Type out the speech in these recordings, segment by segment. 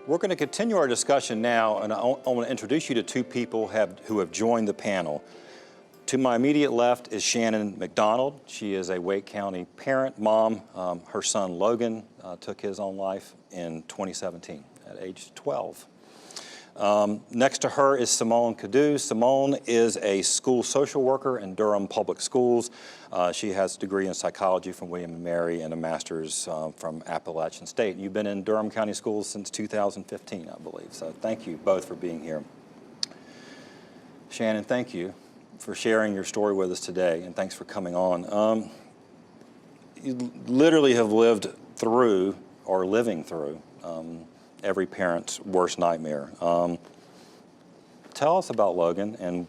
We're going to continue our discussion now, and I want to introduce you to two people who have joined the panel. To my immediate left is Shannon McDonald. She is a Wake County parent, mom. Her son Logan took his own life in 2017 at age 12. Next to her is Simone Cadu. Simone is a school social worker in Durham Public Schools. She has a degree in psychology from William & Mary and a master's from Appalachian State. You've been in Durham County Schools since 2015, I believe. So thank you both for being here. Shannon, thank you for sharing your story with us today, and thanks for coming on. You literally have lived through, or living through, every parent's worst nightmare. Tell us about Logan and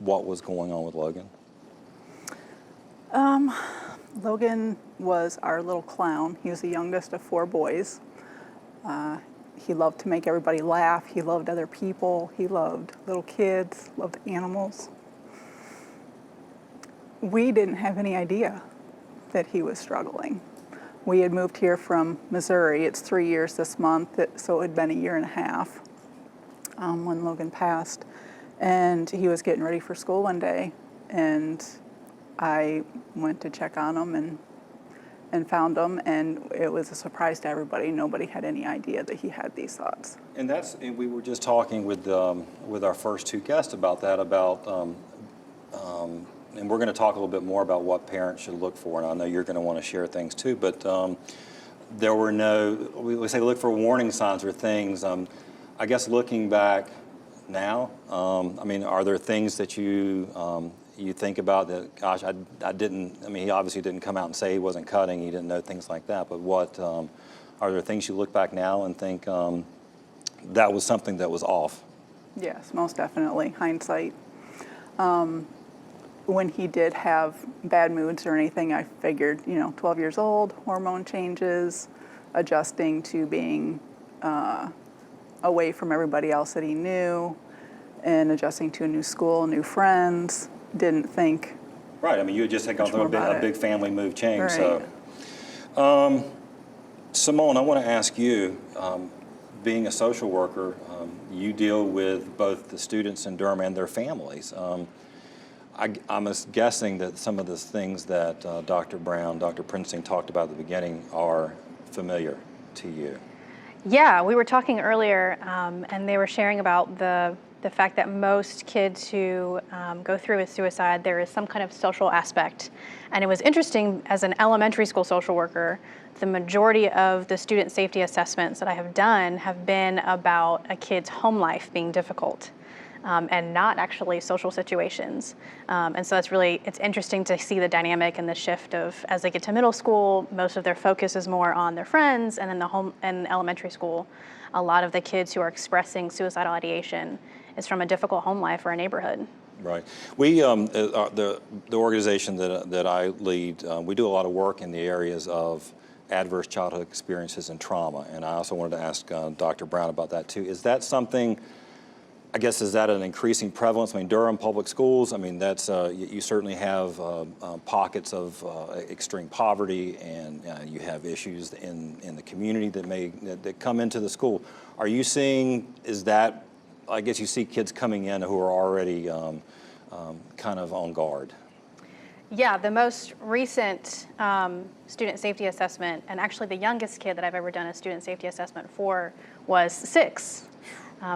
what was going on with Logan. Logan was our little clown. He was the youngest of 4 boys. He loved to make everybody laugh. He loved other people. He loved little kids, loved animals. We didn't have any idea that he was struggling. We had moved here from Missouri. It's 3 years this month, so it had been a year and a half when Logan passed. And he was getting ready for school one day, and I went to check on him and found him, and it was a surprise to everybody. Nobody had any idea that he had these thoughts. And we were just talking with our first 2 guests about that, and we're going to talk a little bit more about what parents should look for, and I know you're going to want to share things too, but there were we say look for warning signs or things. I guess looking back now, I mean, are there things that you think about that, gosh, I mean, he obviously didn't come out and say he wasn't cutting, he didn't know things like that, but what, are there things you look back now and think that was something that was off? Yes, most definitely, hindsight. When he did have bad moods or anything, I figured, 12 years old, hormone changes, adjusting to being away from everybody else that he knew, and adjusting to a new school, new friends. Didn't think. Right, I mean, you had just had gone through a big family move change. Right. So, Simone, I want to ask you, being a social worker, you deal with both the students in Durham and their families. I'm guessing that some of the things that Dr. Brown, Dr. Prinzing talked about at the beginning are familiar to you. Yeah, we were talking earlier, and they were sharing about the fact that most kids who go through with suicide, there is some kind of social aspect. And it was interesting, as an elementary school social worker, the majority of the student safety assessments that I have done have been about a kid's home life being difficult. And not actually social situations. And so it's interesting to see the dynamic and the shift of, as they get to middle school, most of their focus is more on their friends, and in elementary school, a lot of the kids who are expressing suicidal ideation is from a difficult home life or a neighborhood. Right. We, the organization that I lead, we do a lot of work in the areas of adverse childhood experiences and trauma, and I also wanted to ask Dr. Brown about that too. Is that something, I guess, is that an increasing prevalence? I mean, Durham Public Schools, I mean, that's, you certainly have pockets of extreme poverty, and you have issues in the community that come into the school. Are you seeing, I guess you see kids coming in who are already kind of on guard? Yeah, the most recent student safety assessment, and actually the youngest kid that I've ever done a student safety assessment for was 6.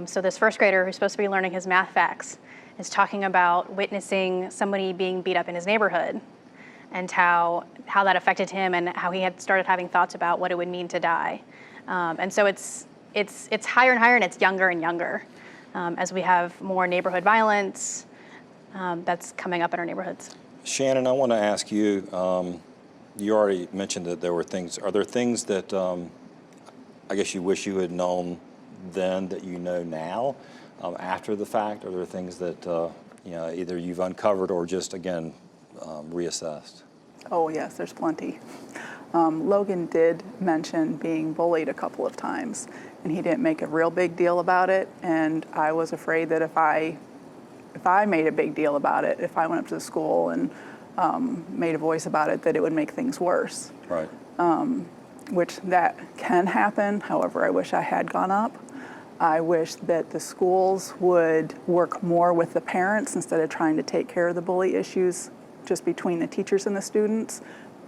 So this first grader who's supposed to be learning his math facts is talking about witnessing somebody being beat up in his neighborhood, and how that affected him, and how he had started having thoughts about what it would mean to die. And so it's higher and higher, and it's younger and younger as we have more neighborhood violence that's coming up in our neighborhoods. Shannon, I want to ask you, you already mentioned that there were things, are there things that I guess you wish you had known then that you know now after the fact? Are there things that either you've uncovered or just, again, reassessed? Oh yes, there's plenty. Logan did mention being bullied a couple of times, and he didn't make a real big deal about it, and I was afraid that if I made a big deal about it, if I went up to the school and made a voice about it, that it would make things worse. Right. Which that can happen. However, I wish I had gone up. I wish that the schools would work more with the parents instead of trying to take care of the bully issues just between the teachers and the students.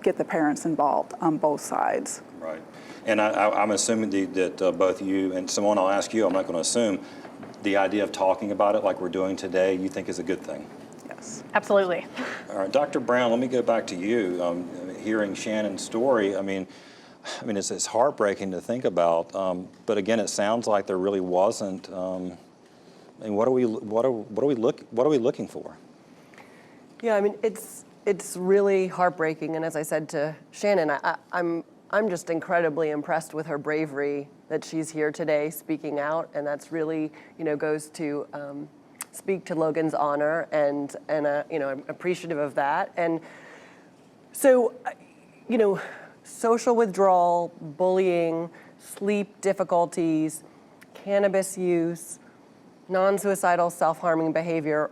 Get the parents involved on both sides. Right. And I'm assuming that both you and Simone, I'll ask you, I'm not going to assume, the idea of talking about it like we're doing today, you think is a good thing? Yes. Absolutely. All right, Dr. Brown, let me go back to you. Hearing Shannon's story, I mean, it's heartbreaking to think about. But again, it sounds like there really wasn't. And what are we looking for? Yeah, I mean, it's really heartbreaking, and as I said to Shannon, I'm just incredibly impressed with her bravery that she's here today speaking out, and that's really, goes to speak to Logan's honor, and I'm appreciative of that. And so, social withdrawal, bullying, sleep difficulties, cannabis use, non-suicidal self-harming behavior,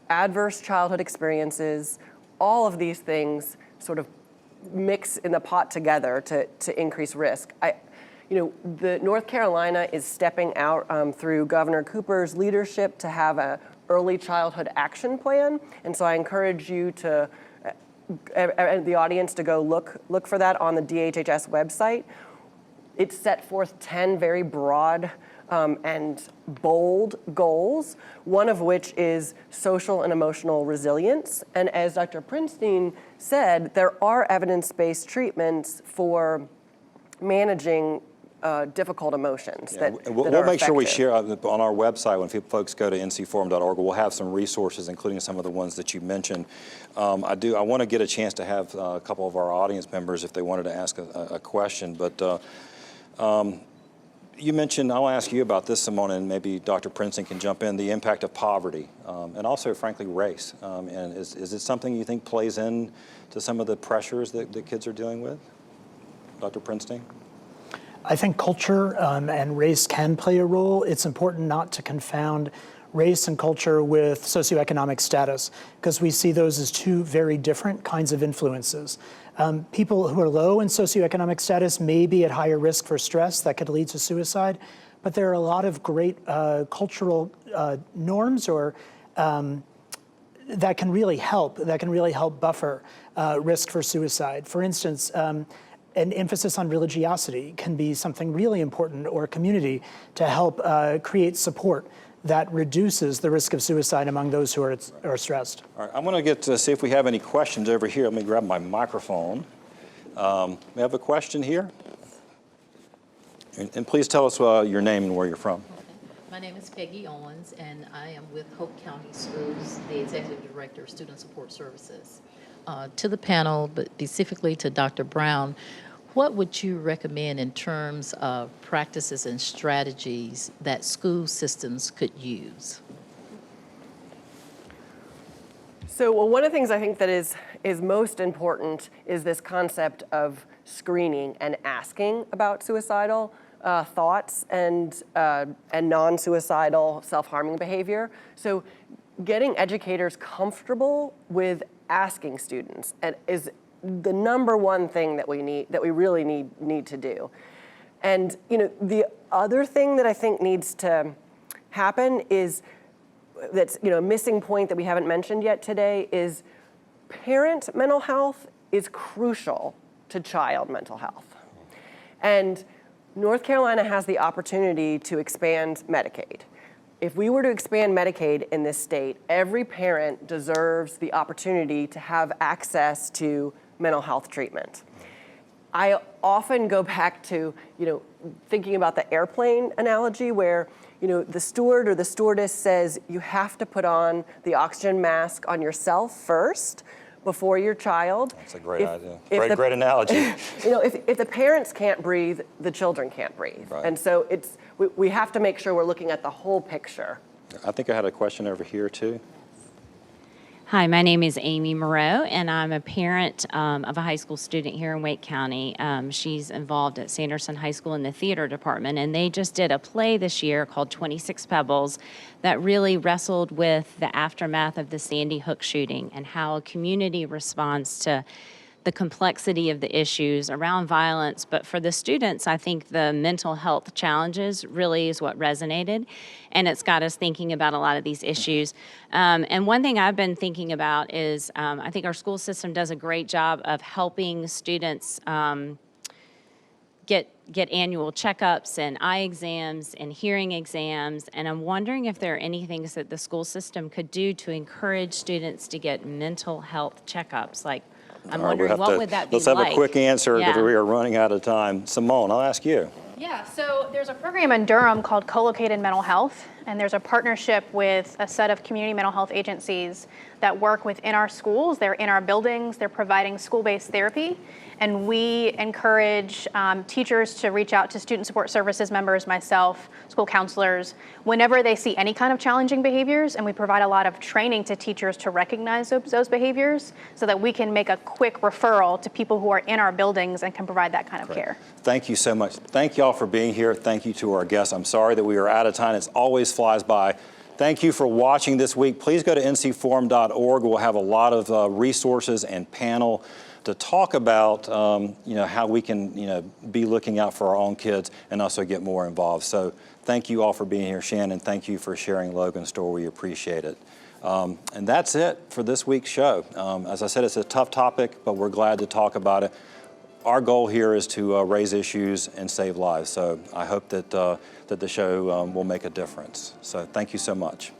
adverse childhood experiences, all of these things sort of mix in the pot together to increase risk. The North Carolina is stepping out through Governor Cooper's leadership to have an early childhood action plan, and so I encourage you to, the audience, to go look for that on the DHHS website. It set forth 10 very broad and bold goals, one of which is social and emotional resilience. And as Dr. Prinstein said, there are evidence-based treatments for managing difficult emotions that we'll are make sure we effective. share on our website when folks go to ncforum.org. We'll have some resources, including some of the ones that you mentioned. I want to get a chance to have a couple of our audience members if they wanted to ask a question, but. You mentioned, I'll ask you about this, Simone, and maybe Dr. Princeton can jump in, the impact of poverty, and also, frankly, race. And is it something you think plays in to some of the pressures that kids are dealing with? Dr. Princeton? I think culture and race can play a role. It's important not to confound race and culture with socioeconomic status, because we see those as two very different kinds of influences. People who are low in socioeconomic status may be at higher risk for stress that could lead to suicide, but there are a lot of great cultural norms or that can really help buffer risk for suicide. For instance, an emphasis on religiosity can be something really important, or community, to help create support that reduces the risk of suicide among those who are stressed. All right, I'm going to get to see if we have any questions over here. Let me grab my microphone. We have a question here. And please tell us your name and where you're from. My name is Peggy Owens, and I am with Hope County Schools, the Executive Director of Student Support Services. To the panel, but specifically to Dr. Brown, what would you recommend in terms of practices and strategies that school systems could use? So, one of the things I think that is most important is this concept of screening and asking about suicidal thoughts and non-suicidal self-harming behavior. So, getting educators comfortable with asking students is the number one thing that we really need to do. And the other thing that I think needs to happen is that's a missing point that we haven't mentioned yet today is parent mental health is crucial to child mental health. And North Carolina has the opportunity to expand Medicaid. If we were to expand Medicaid in this state, every parent deserves the opportunity to have access to mental health treatment. I often go back to, thinking about the airplane analogy where, the steward or the stewardess says you have to put on the oxygen mask on yourself first before your child. That's a great idea. Great analogy. If the parents can't breathe, the children can't breathe. Right. And so we have to make sure we're looking at the whole picture. I think I had a question over here, too. Hi, my name is Amy Moreau, and I'm a parent of a high school student here in Wake County. She's involved at Sanderson High School in the theater department, and they just did a play this year called 26 Pebbles that really wrestled with the aftermath of the Sandy Hook shooting and how a community responds to the complexity of the issues around violence. But for the students, I think the mental health challenges really is what resonated. And it's got us thinking about a lot of these issues. And one thing I've been thinking about is I think our school system does a great job of helping students get annual checkups and eye exams and hearing exams, and I'm wondering if there are any things that the school system could do to encourage students to get mental health checkups. Like, I'm All right, wondering, what would that be let's like? have a quick answer because Yeah. we are running out of time. Simone, I'll ask you. Yeah, so there's a program in Durham called Co-Located Mental Health, and there's a partnership with a set of community mental health agencies that work within our schools. They're in our buildings, they're providing school-based therapy, and we encourage teachers to reach out to student support services members, myself, school counselors, whenever they see any kind of challenging behaviors, and we provide a lot of training to teachers to recognize those behaviors so that we can make a quick referral to people who are in our buildings and can provide that kind of care. Thank you so much. Thank you all for being here. Thank you to our guests. I'm sorry that we are out of time. It always flies by. Thank you for watching this week. Please go to ncforum.org. We'll have a lot of resources and panel to talk about how we can be looking out for our own kids and also get more involved. So thank you all for being here. Shannon, thank you for sharing Logan's story. We appreciate it. And that's it for this week's show. As I said, it's a tough topic, but we're glad to talk about it. Our goal here is to raise issues and save lives. So I hope that the show will make a difference. So thank you so much.